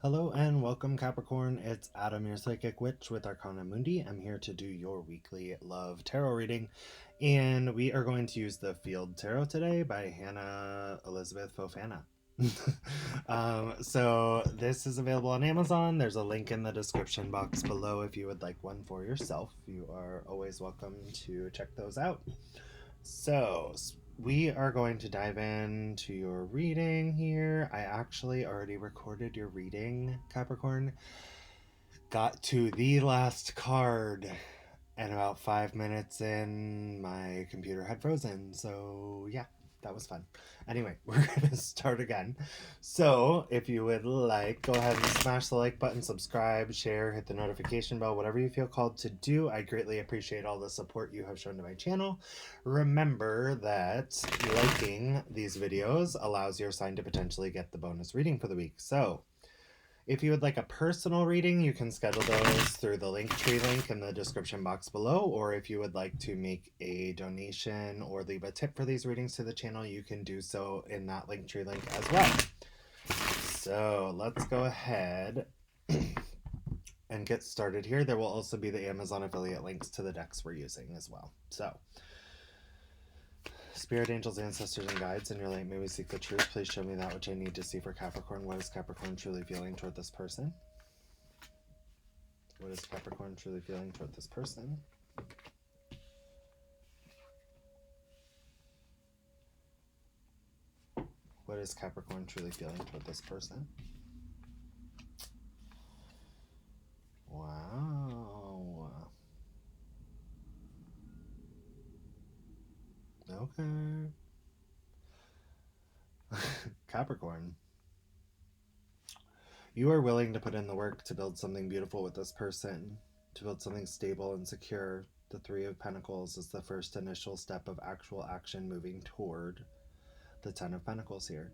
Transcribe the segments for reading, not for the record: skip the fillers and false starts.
Hello and welcome, Capricorn. It's Adam, your psychic witch with Arcana Mundi. I'm here to do your weekly love tarot reading, and we are going to use the Field Tarot today by Hannah Elizabeth Fofana. So this is available on Amazon. There's a link in the description box below if you would like one for yourself. You are always welcome to check those out. So we are going to dive into your reading here. I actually already recorded your reading, Capricorn. Got to the last card, and about 5 minutes in, my computer had frozen. So yeah, that was fun. Anyway, we're gonna start again. So if you would like, go ahead and smash the like button, subscribe, share, hit the notification bell, whatever you feel called to do. I greatly appreciate all the support you have shown to my channel. Remember that liking these videos allows your sign to potentially get the bonus reading for the week. So if you would like a personal reading, you can schedule those through the Linktree link in the description box below, or if you would like to make a donation or leave a tip for these readings to the channel, you can do so in that Linktree link as well. So let's go ahead and get started here. There will also be the Amazon affiliate links to the decks we're using as well. So, Spirit, angels, ancestors, and guides, in your light may we seek the truth. Please show me that which I need to see for Capricorn. What is Capricorn truly feeling toward this person? What is Capricorn truly feeling toward this person? What is Capricorn truly feeling toward this person? Wow. Okay. Capricorn. You are willing to put in the work to build something beautiful with this person, to build something stable and secure. The Three of Pentacles is the first initial step of actual action moving toward the Ten of Pentacles here,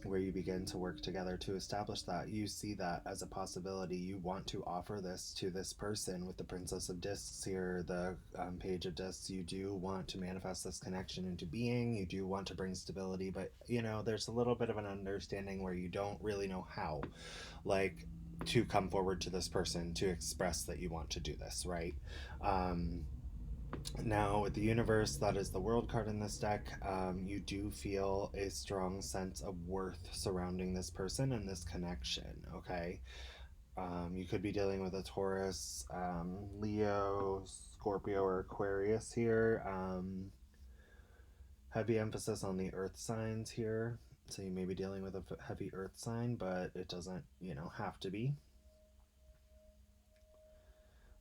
where you begin to work together to establish that. You see that as a possibility. You want to offer this to this person with the Princess of Discs here, the Page of Discs. You do want to manifest this connection into being. You do want to bring stability, but you know, there's a little bit of an understanding where you don't really know how, like, to come forward to this person to express that you want to do this, right? Now, with the universe, that is the world card in this deck, you do feel a strong sense of worth surrounding this person and this connection, okay? You could be dealing with a Taurus, Leo, Scorpio, or Aquarius here. Heavy emphasis on the earth signs here. So you may be dealing with a heavy earth sign, but it doesn't, have to be.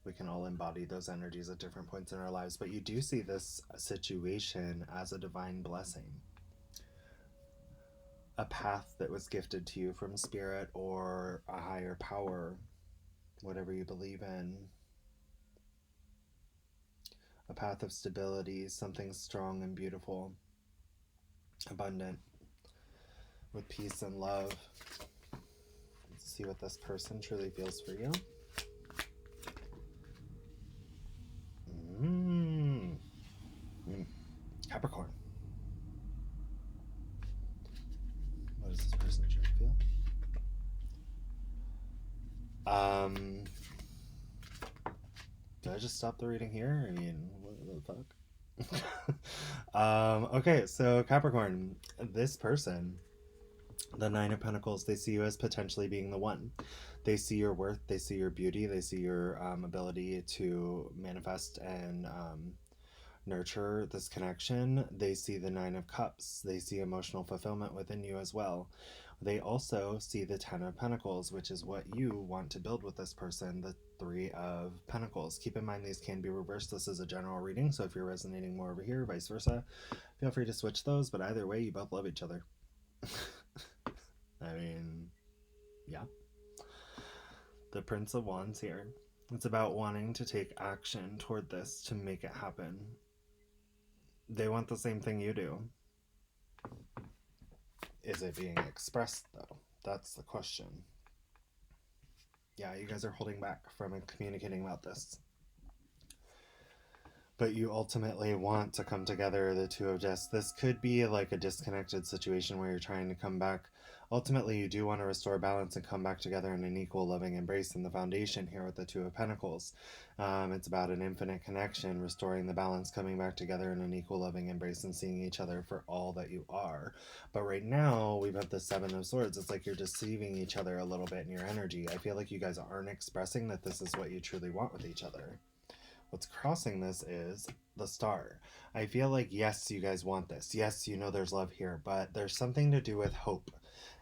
We can all embody those energies at different points in our lives, but you do see this situation as a divine blessing, a path that was gifted to you from spirit or a higher power, whatever you believe in, a path of stability, something strong and beautiful, abundant, with peace and love. Let's see what this person truly feels for you. Capricorn. What does this person truly feel? Did I just stop the reading here? I mean, what the fuck? Okay, so Capricorn, this person, the Nine of Pentacles, they see you as potentially being the one. They see your worth, they see your beauty, they see your ability to manifest and nurture this connection. They see the Nine of Cups. They see emotional fulfillment within you as well. They also see the Ten of Pentacles, which is what you want to build with this person, the Three of Pentacles. Keep in mind these can be reversed. This is a general reading, so if you're resonating more over here, vice versa, feel free to switch those, but either way, you both love each other. I mean, yeah. The Prince of Wands here. It's about wanting to take action toward this to make it happen. They want the same thing you do. Is it being expressed, though? That's the question. Yeah, you guys are holding back from communicating about this. But you ultimately want to come together, the Two of Discs. This could be like a disconnected situation where you're trying to come back ultimately you do want to restore balance and come back together in an equal loving embrace in the foundation here with the Two of Pentacles. It's about an infinite connection, restoring the balance, coming back together in an equal loving embrace and seeing each other for all that you are. But right now we've got the Seven of Swords. It's like you're deceiving each other a little bit in your energy. I feel like you guys aren't expressing that this is what you truly want with each other. What's crossing this is the Star. I feel like, yes, you guys want this. Yes, you know there's love here, but there's something to do with hope.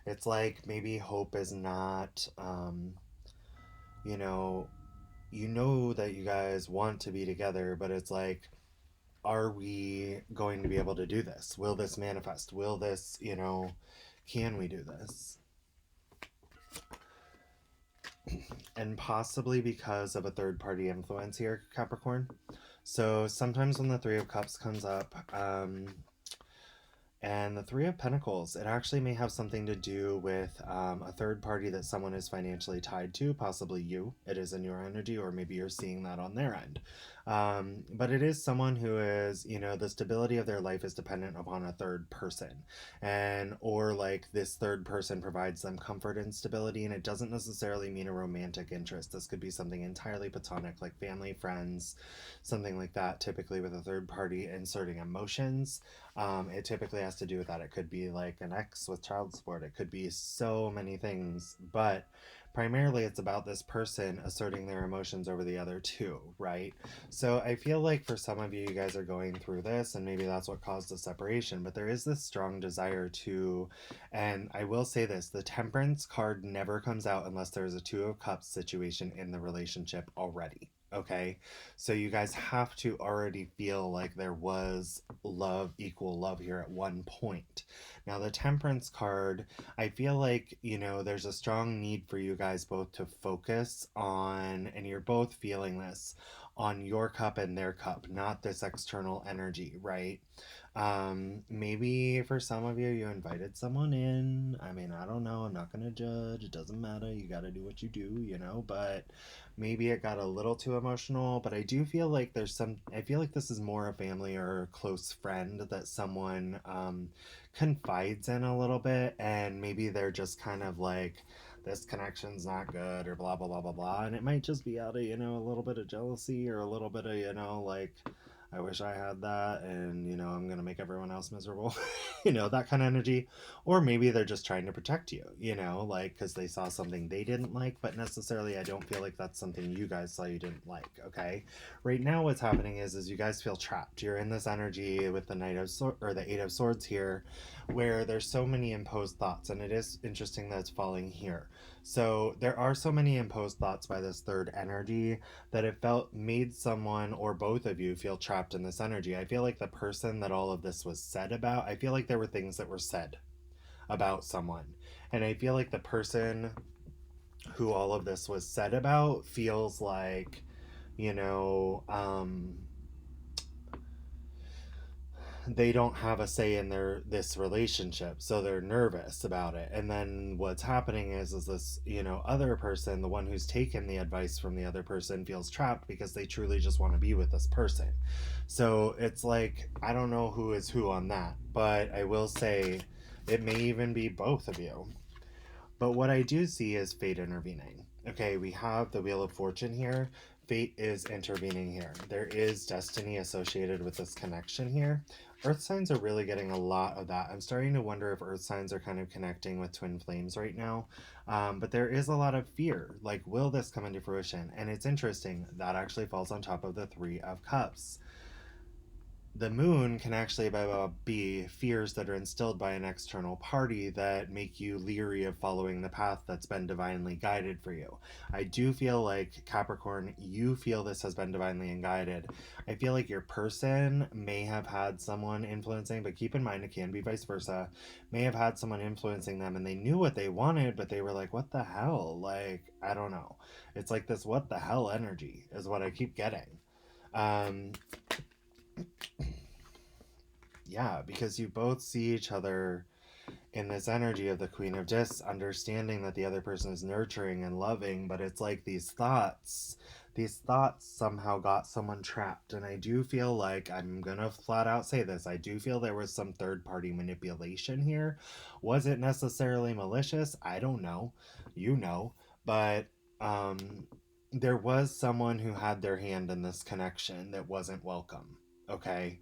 It's like maybe hope is not, you know, that you guys want to be together, but it's like, are we going to be able to do this? Will this manifest? Will this, can we do this? And possibly because of a third party influence here, Capricorn. So sometimes when the Three of Cups comes up, and the Three of Pentacles, it actually may have something to do with a third party that someone is financially tied to, possibly you. It is in your energy, or maybe you're seeing that on their end. But it is someone who is, the stability of their life is dependent upon a third person. Or like this third person provides them comfort and stability, and it doesn't necessarily mean a romantic interest. This could be something entirely platonic, like family, friends, something like that, typically with a third party inserting emotions. It typically has to do with that. It could be like an ex with child support. It could be so many things, but primarily it's about this person asserting their emotions over the other two, right? So I feel like for some of you, you guys are going through this, and maybe that's what caused the separation, but there is this strong desire to, and I will say this, the Temperance card never comes out unless there's a Two of Cups situation in the relationship already. Okay, so you guys have to already feel like there was love, equal love here at one point. Now, the Temperance card, I feel like, there's a strong need for you guys both to focus on, and you're both feeling this, on your cup and their cup, not this external energy, right? Maybe for some of you, you invited someone in. I mean, I don't know. I'm not going to judge. It doesn't matter. You got to do what you do, but maybe it got a little too emotional. But I do feel like I feel like this is more a family or a close friend that someone confides in a little bit. And maybe they're just kind of like, this connection's not good or blah, blah, blah, blah, blah. And it might just be out of, a little bit of jealousy or a little bit of, like, I wish I had that, and I'm gonna make everyone else miserable, that kind of energy. Or maybe they're just trying to protect you, like because they saw something they didn't like, but necessarily I don't feel like that's something you guys saw you didn't like. Okay, right now what's happening is you guys feel trapped. You're in this energy with the the Eight of Swords here, where there's so many imposed thoughts, and it is interesting that it's falling here. So there are so many imposed thoughts by this third energy that it made someone or both of you feel trapped in this energy. I feel like the person that all of this was said about, I feel like there were things that were said about someone. And I feel like the person who all of this was said about feels like, you know, um, they don't have a say in this relationship, so they're nervous about it. And then what's happening is this other person, the one who's taken the advice from the other person, feels trapped because they truly just want to be with this person. So it's like, I don't know who is who on that, but I will say it may even be both of you. But what I do see is fate intervening. Okay, we have the Wheel of Fortune here. Fate is intervening here. There is destiny associated with this connection here. Earth signs are really getting a lot of that. I'm starting to wonder if Earth signs are kind of connecting with twin flames right now. But there is a lot of fear. Like, will this come into fruition? And it's interesting. That actually falls on top of the Three of Cups. The moon can actually be fears that are instilled by an external party that make you leery of following the path that's been divinely guided for you. I do feel like, Capricorn, you feel this has been divinely guided. I feel like your person may have had someone influencing, but keep in mind it can be vice versa, may have had someone influencing them and they knew what they wanted, but they were like, what the hell? Like, I don't know. It's like this what the hell energy is what I keep getting. Yeah, because you both see each other in this energy of the Queen of Discs, understanding that the other person is nurturing and loving, but it's like these thoughts these thoughts somehow got someone trapped. And I do feel like, I'm gonna flat out say this, I do feel there was some third party manipulation here. Was it necessarily malicious? I don't know. You know. But um there was someone who had their hand in this connection that wasn't welcome. Okay.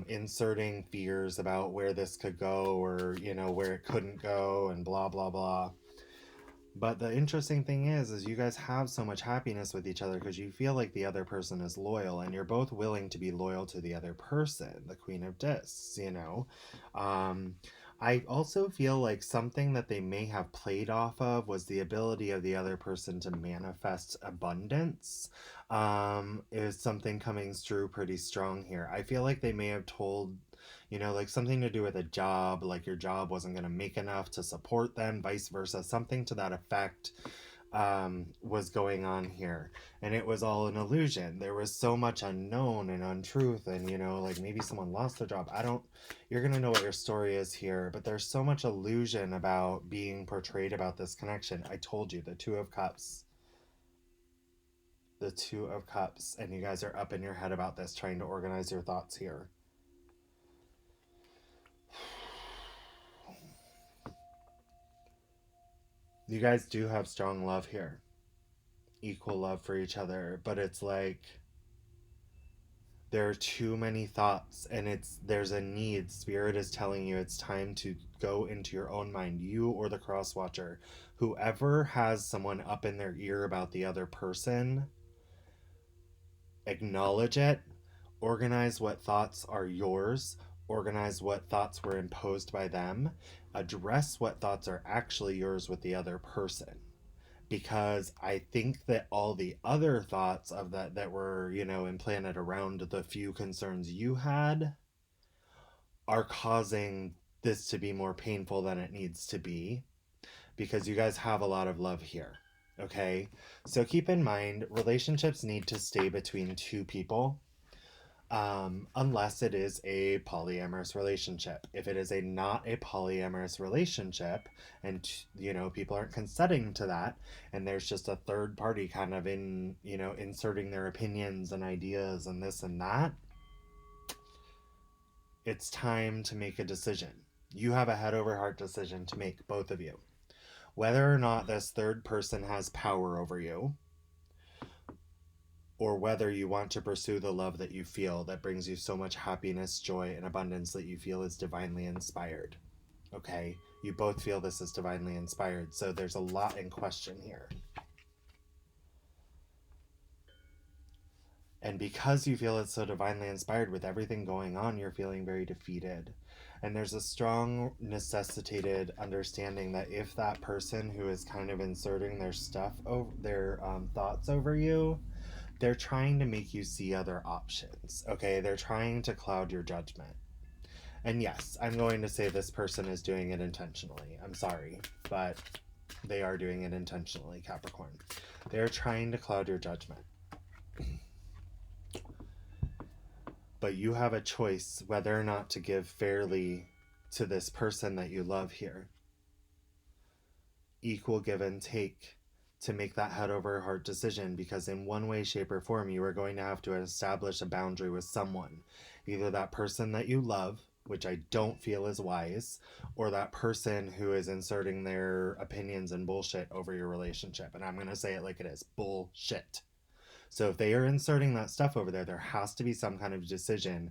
Inserting fears about where this could go, or where it couldn't go, and blah blah blah. But the interesting thing is you guys have so much happiness with each other because you feel like the other person is loyal, and you're both willing to be loyal to the other person, the Queen of Discs. Um, I also feel like something that they may have played off of was the ability of the other person to manifest abundance. Is something coming through pretty strong here. I feel like they may have told, like something to do with a job, like your job wasn't going to make enough to support them, vice versa, something to that effect was going on here. And it was all an illusion. There was so much unknown and untruth, and like maybe someone lost their job. You're going to know what your story is here, but there's so much illusion about being portrayed about this connection. I told you, the Two of Cups. The Two of Cups, and you guys are up in your head about this, trying to organize your thoughts here. You guys do have strong love here, equal love for each other, but it's like there are too many thoughts, and there's a need. Spirit is telling you it's time to go into your own mind, you or the cross watcher, whoever has someone up in their ear about the other person. Acknowledge it, organize what thoughts are yours, organize what thoughts were imposed by them, address what thoughts are actually yours with the other person. Because I think that all the other thoughts of that were, implanted around the few concerns you had are causing this to be more painful than it needs to be, because you guys have a lot of love here. Okay? So keep in mind, relationships need to stay between two people. Unless it is a polyamorous relationship. If it is not a polyamorous relationship, and people aren't consenting to that, and there's just a third party kind of inserting their opinions and ideas and this and that, it's time to make a decision. You have a head over heart decision to make, both of you. Whether or not this third person has power over you, or whether you want to pursue the love that you feel that brings you so much happiness, joy, and abundance that you feel is divinely inspired. Okay? You both feel this is divinely inspired, so there's a lot in question here. And because you feel it's so divinely inspired with everything going on, you're feeling very defeated. And there's a strong necessitated understanding that if that person who is kind of inserting their stuff over their thoughts over you, they're trying to make you see other options. Okay, they're trying to cloud your judgment. And yes, I'm going to say this person is doing it intentionally. I'm sorry, but they are doing it intentionally, Capricorn. They're trying to cloud your judgment. But you have a choice whether or not to give fairly to this person that you love here. Equal give and take to make that head over heart decision, because in one way, shape, or form, you are going to have to establish a boundary with someone. Either that person that you love, which I don't feel is wise, or that person who is inserting their opinions and bullshit over your relationship. And I'm going to say it like it is. Bullshit. So if they are inserting that stuff over there has to be some kind of decision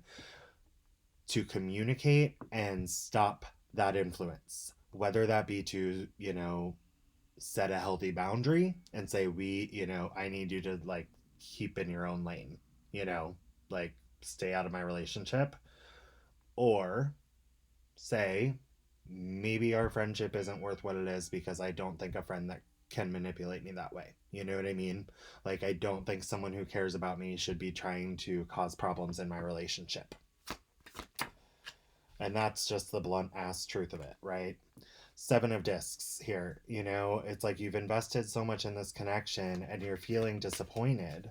to communicate and stop that influence. Whether that be to, set a healthy boundary and say, I need you to keep in your own lane, stay out of my relationship. Or say, maybe our friendship isn't worth what it is, because I don't think a friend that can manipulate me that way. You know what I mean? I don't think someone who cares about me should be trying to cause problems in my relationship. And that's just the blunt ass truth of it, right? Seven of Discs here. You know, it's like you've invested so much in this connection and you're feeling disappointed,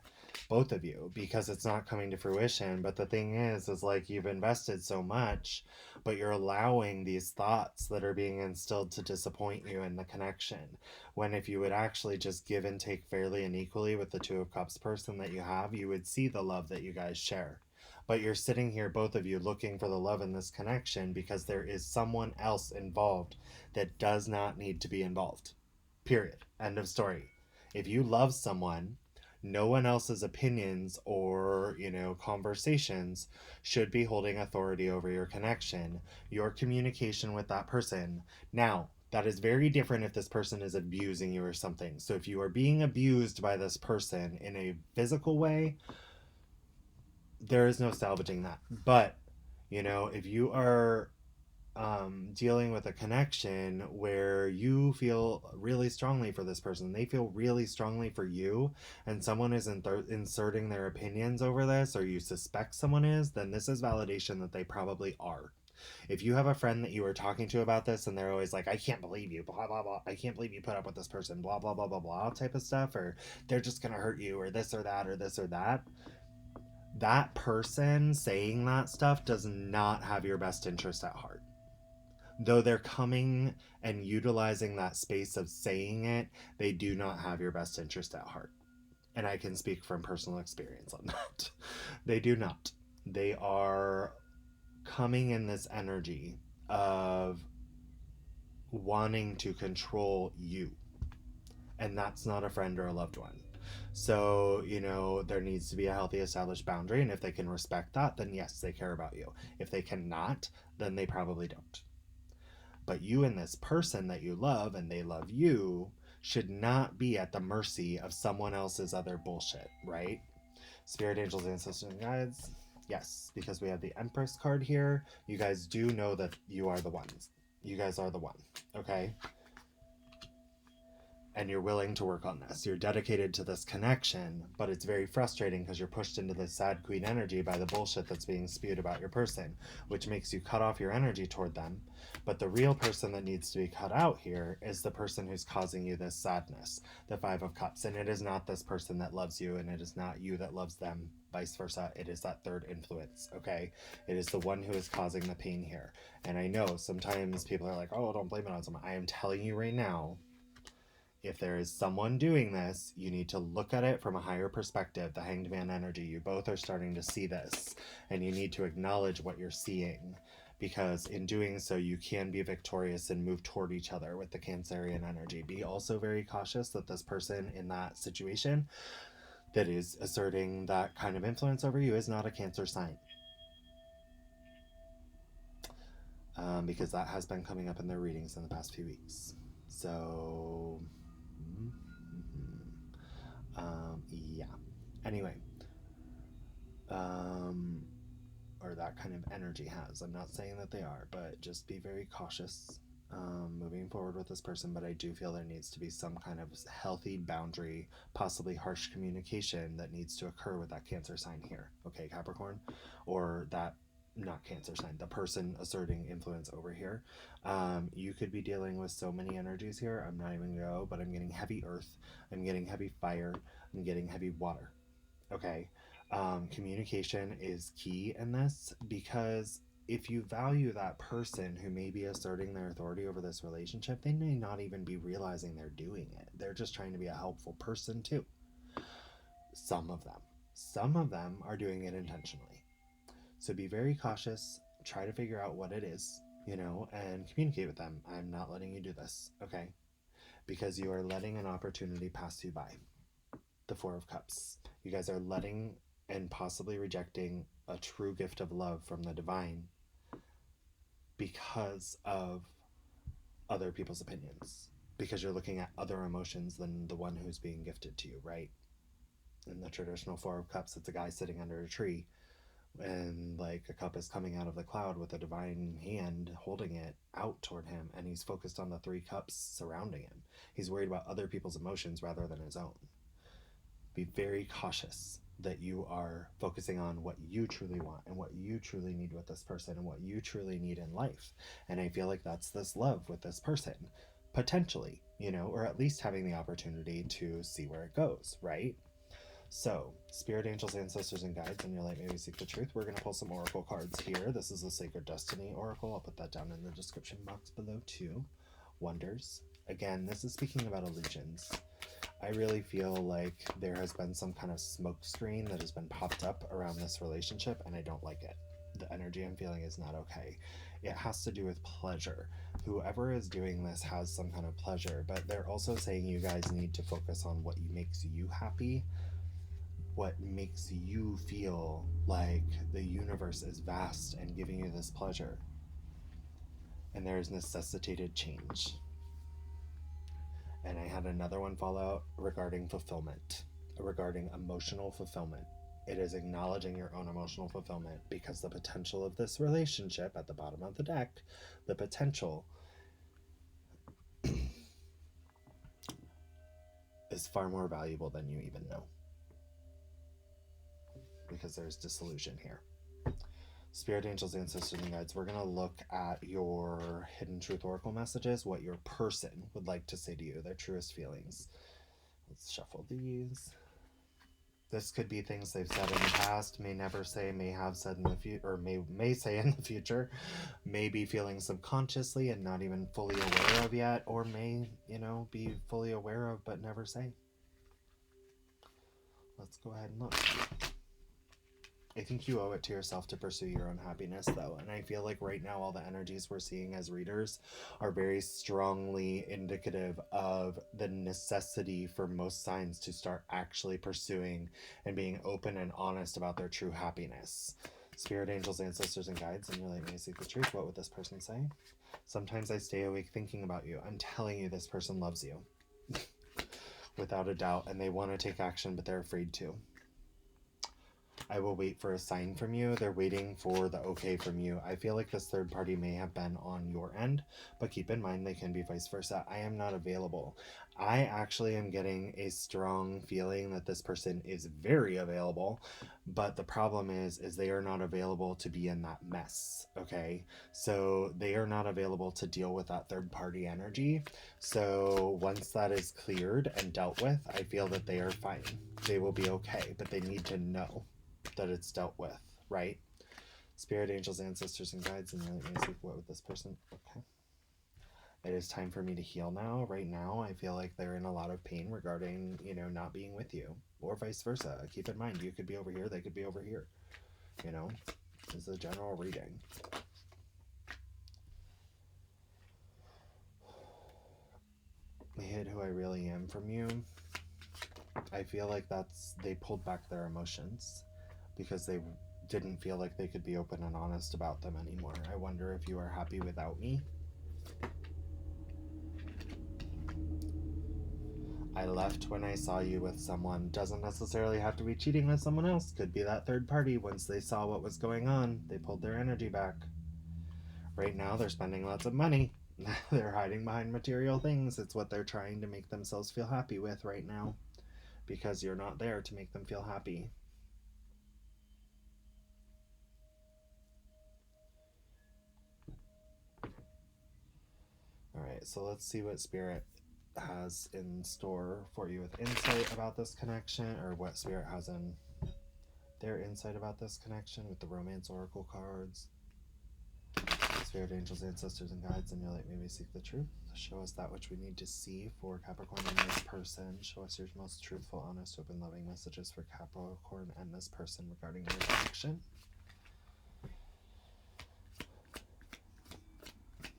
both of you, because it's not coming to fruition. But the thing is like you've invested so much, but you're allowing these thoughts that are being instilled to disappoint you in the connection. When if you would actually just give and take fairly and equally with the Two of Cups person that you have, you would see the love that you guys share. But you're sitting here, both of you, looking for the love in this connection because there is someone else involved that does not need to be involved. Period. End of story. If you love someone, no one else's opinions or, conversations should be holding authority over your connection, your communication with that person. Now, that is very different if this person is abusing you or something. So if you are being abused by this person in a physical way, there is no salvaging that. But, if you are dealing with a connection where you feel really strongly for this person, they feel really strongly for you, and someone is inserting their opinions over this, or you suspect someone is, then this is validation that they probably are. If you have a friend that you were talking to about this and they're always like, I can't believe you, blah, blah, blah, I can't believe you put up with this person, blah, blah, blah, blah, blah, type of stuff, or they're just going to hurt you, or this or that, or this or that, that person saying that stuff does not have your best interest at heart. Though they're coming and utilizing that space of saying it, they do not have your best interest at heart. And I can speak from personal experience on that. They do not. They are coming in this energy of wanting to control you. And that's not a friend or a loved one. So, there needs to be a healthy established boundary. And if they can respect that, then yes, they care about you. If they cannot, then they probably don't. But you and this person that you love and they love you should not be at the mercy of someone else's other bullshit, right? Spirit, angels, ancestors, and guides. Yes, because we have the Empress card here. You guys do know that you are the ones. You guys are the one, okay? And you're willing to work on this. You're dedicated to this connection, but it's very frustrating because you're pushed into this sad queen energy by the bullshit that's being spewed about your person, which makes you cut off your energy toward them. But the real person that needs to be cut out here is the person who's causing you this sadness, the Five of Cups. And it is not this person that loves you, and it is not you that loves them, vice versa. It is that third influence, okay? It is the one who is causing the pain here. And I know sometimes people are like, oh, don't blame it on someone. I am telling you right now, if there is someone doing this, you need to look at it from a higher perspective, the Hanged Man energy. You both are starting to see this, and you need to acknowledge what you're seeing, because in doing so, you can be victorious and move toward each other with the Cancerian energy. Be also very cautious that this person in that situation that is asserting that kind of influence over you is not a Cancer sign. Because that has been coming up in their readings in the past few weeks. So... yeah. Anyway, or that kind of energy has. I'm not saying that they are, but just be very cautious moving forward with this person. But I do feel there needs to be some kind of healthy boundary, possibly harsh communication that needs to occur with that Cancer sign here. Okay, Capricorn, or that. Not Cancer sign, the person asserting influence over here. You could be dealing with so many energies here. I'm not even gonna go, but I'm getting heavy earth. I'm getting heavy fire. I'm getting heavy water. Okay. Communication is key in this, because if you value that person who may be asserting their authority over this relationship, they may not even be realizing they're doing it. They're just trying to be a helpful person too. Some of them. Some of them are doing it intentionally. So be very cautious, try to figure out what it is, and communicate with them. I'm not letting you do this, okay? Because you are letting an opportunity pass you by. The Four of Cups. You guys are letting and possibly rejecting a true gift of love from the divine because of other people's opinions. Because you're looking at other emotions than the one who's being gifted to you, right? In the traditional Four of Cups, it's a guy sitting under a tree, and like a cup is coming out of the cloud with a divine hand holding it out toward him, and he's focused on the three cups surrounding him. He's worried about other people's emotions rather than his own. Be very cautious. that you are focusing on what you truly want and what you truly need with this person and what you truly need in life. And I feel like that's this love with this person, potentially, you know, or at least having the opportunity to see where it goes, right? So, spirit, angels, ancestors, and guides, and your light, may we seek the truth. We're going to pull some oracle cards here. This is a Sacred Destiny oracle. I'll put that down in the description box below too. Wonders. Again, this is speaking about illusions. I really feel like there has been some kind of smoke screen that has been popped up around this relationship, and I don't like it. The energy I'm feeling is not okay. It has to do with pleasure. Whoever is doing this has some kind of pleasure, but they're also saying you guys need to focus on what makes you happy, what makes you feel like the universe is vast and giving you this pleasure. And there is necessitated change. And I had another one fall out regarding fulfillment, regarding emotional fulfillment. It is acknowledging your own emotional fulfillment, because the potential of this relationship at the bottom of the deck, the potential is far more valuable than you even know, because there's disillusion here. Spirit, angels, ancestors, and guides, we're going to look at your hidden truth oracle messages, what your person would like to say to you, their truest feelings. Let's shuffle these. This could be things they've said in the past, may never say, may have said in the future, or may say in the future, may be feeling subconsciously and not even fully aware of yet, or may, you know, be fully aware of but never say. Let's go ahead and look. I think you owe it to yourself to pursue your own happiness, though. And I feel like right now all the energies we're seeing as readers are very strongly indicative of the necessity for most signs to start actually pursuing and being open and honest about their true happiness. Spirit, angels, ancestors, and guides, and really may seek the truth. What would this person say? Sometimes I stay awake thinking about you. I'm telling you, this person loves you. Without a doubt. And they want to take action, but they're afraid to. I will wait for a sign from you. They're waiting for the okay from you. I feel like this third party may have been on your end, but keep in mind they can be vice versa. I am not available. I actually am getting a strong feeling that this person is very available, but the problem is they are not available to be in that mess, okay? So they are not available to deal with that third party energy. So once that is cleared and dealt with, I feel that they are fine. They will be okay, but they need to know that it's dealt with, right? Spirit, angels, ancestors, and guides, and really music. What with this person? Okay. It is time for me to heal now. Right now, I feel like they're in a lot of pain regarding, you know, not being with you, or vice versa. Keep in mind, you could be over here, they could be over here. You know, this is a general reading. I hid who I really am from you. I feel like they pulled back their emotions because they didn't feel like they could be open and honest about them anymore. I wonder if you are happy without me. I left when I saw you with someone. Doesn't necessarily have to be cheating with someone else. Could be that third party. Once they saw what was going on, they pulled their energy back. Right now, they're spending lots of money. They're hiding behind material things. It's what they're trying to make themselves feel happy with right now, because you're not there to make them feel happy. Alright, so let's see what Spirit has in store for you with insight about this connection, or what Spirit has in their insight about this connection with the Romance Oracle cards. Spirit, angels, ancestors, and guides, and your light, may we seek the truth. Show us that which we need to see for Capricorn and this person. Show us your most truthful, honest, open, loving messages for Capricorn and this person regarding their connection.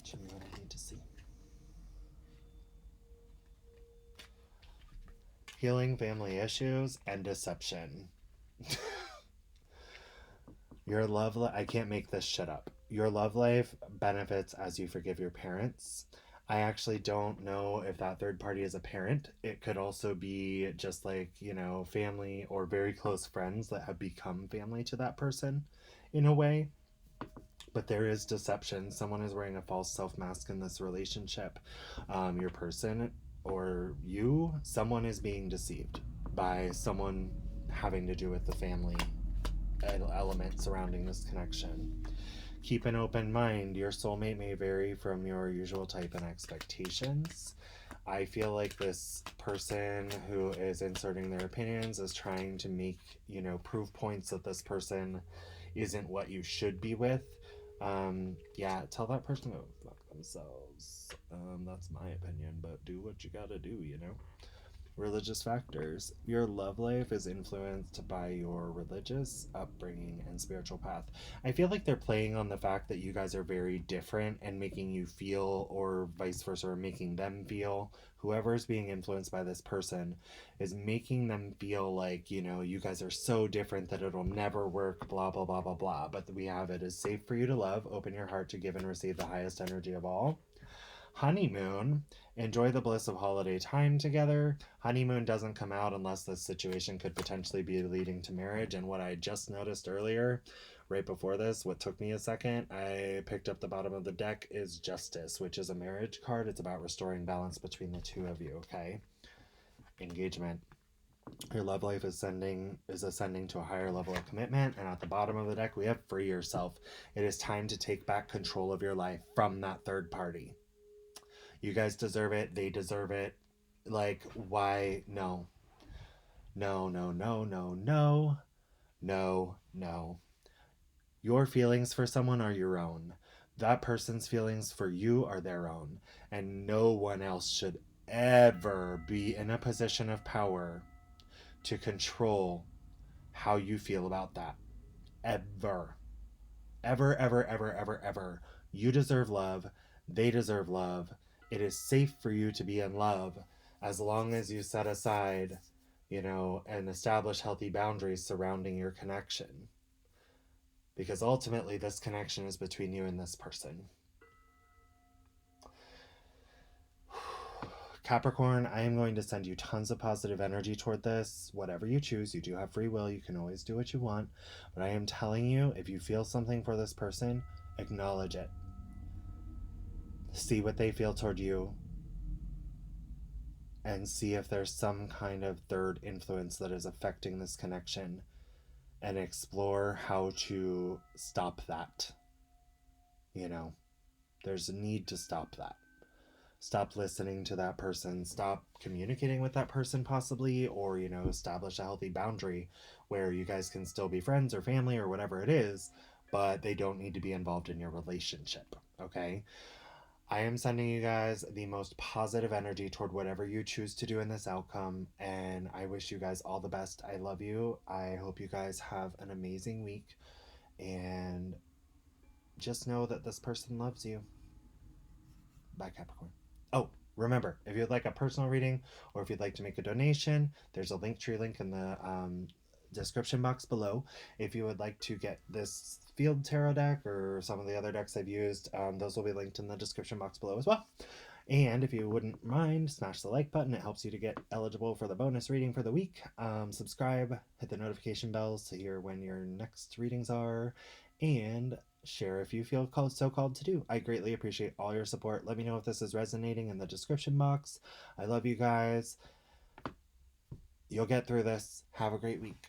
Show me what I need to see. Healing family issues and deception. Your love life, I can't make this shit up. Your love life benefits as you forgive your parents. I actually don't know if that third party is a parent. It could also be just like, you know, family or very close friends that have become family to that person in a way. But there is deception. Someone is wearing a false self-mask in this relationship. Your person or you, someone is being deceived by someone having to do with the family element surrounding this connection. Keep an open mind. Your soulmate may vary from your usual type and expectations. I feel like this person who is inserting their opinions is trying to make, proof points that this person isn't what you should be with. Yeah, tell that person to fuck themselves. That's my opinion, but do what you gotta do. Religious factors. Your love life is influenced by your religious upbringing and spiritual path. I feel like they're playing on the fact that you guys are very different and making you feel, or vice versa, or making them feel, whoever is being influenced by this person is making them feel like, you guys are so different that it'll never work, blah, blah, blah, blah, blah. But we have it is safe for you to love, open your heart to give and receive the highest energy of all. Honeymoon. Enjoy the bliss of holiday time together. Honeymoon doesn't come out unless this situation could potentially be leading to marriage. And what I just noticed earlier, right before this, what took me a second, I picked up the bottom of the deck is Justice, which is a marriage card. It's about restoring balance between the two of you, okay? Engagement. Your love life is ascending to a higher level of commitment. And at the bottom of the deck, we have free yourself. It is time to take back control of your life from that third party. You guys deserve it. They deserve it. Like, why? No. No, no, no, no, no. No, no. Your feelings for someone are your own. That person's feelings for you are their own. And no one else should ever be in a position of power to control how you feel about that. Ever. Ever, ever, ever, ever, ever. You deserve love. They deserve love. It is safe for you to be in love as long as you set aside, and establish healthy boundaries surrounding your connection. Because ultimately, this connection is between you and this person. Capricorn, I am going to send you tons of positive energy toward this. Whatever you choose, you do have free will. You can always do what you want. But I am telling you, if you feel something for this person, acknowledge it. See what they feel toward you. And see if there's some kind of third influence that is affecting this connection. And explore how to stop that. There's a need to stop that. Stop listening to that person, stop communicating with that person possibly, or, establish a healthy boundary where you guys can still be friends or family or whatever it is, but they don't need to be involved in your relationship, okay? I am sending you guys the most positive energy toward whatever you choose to do in this outcome, and I wish you guys all the best. I love you. I hope you guys have an amazing week, and just know that this person loves you. Bye, Capricorn. Oh, remember, if you'd like a personal reading or if you'd like to make a donation, there's a Linktree link in the description box below. If you would like to get this field tarot deck or some of the other decks I've used, those will be linked in the description box below as well. And if you wouldn't mind, smash the like button. It helps you to get eligible for the bonus reading for the week. Subscribe, hit the notification bells to hear when your next readings are, and share if you feel so called to do. I greatly appreciate all your support. Let me know if this is resonating in the description box. I love you guys. You'll get through this. Have a great week.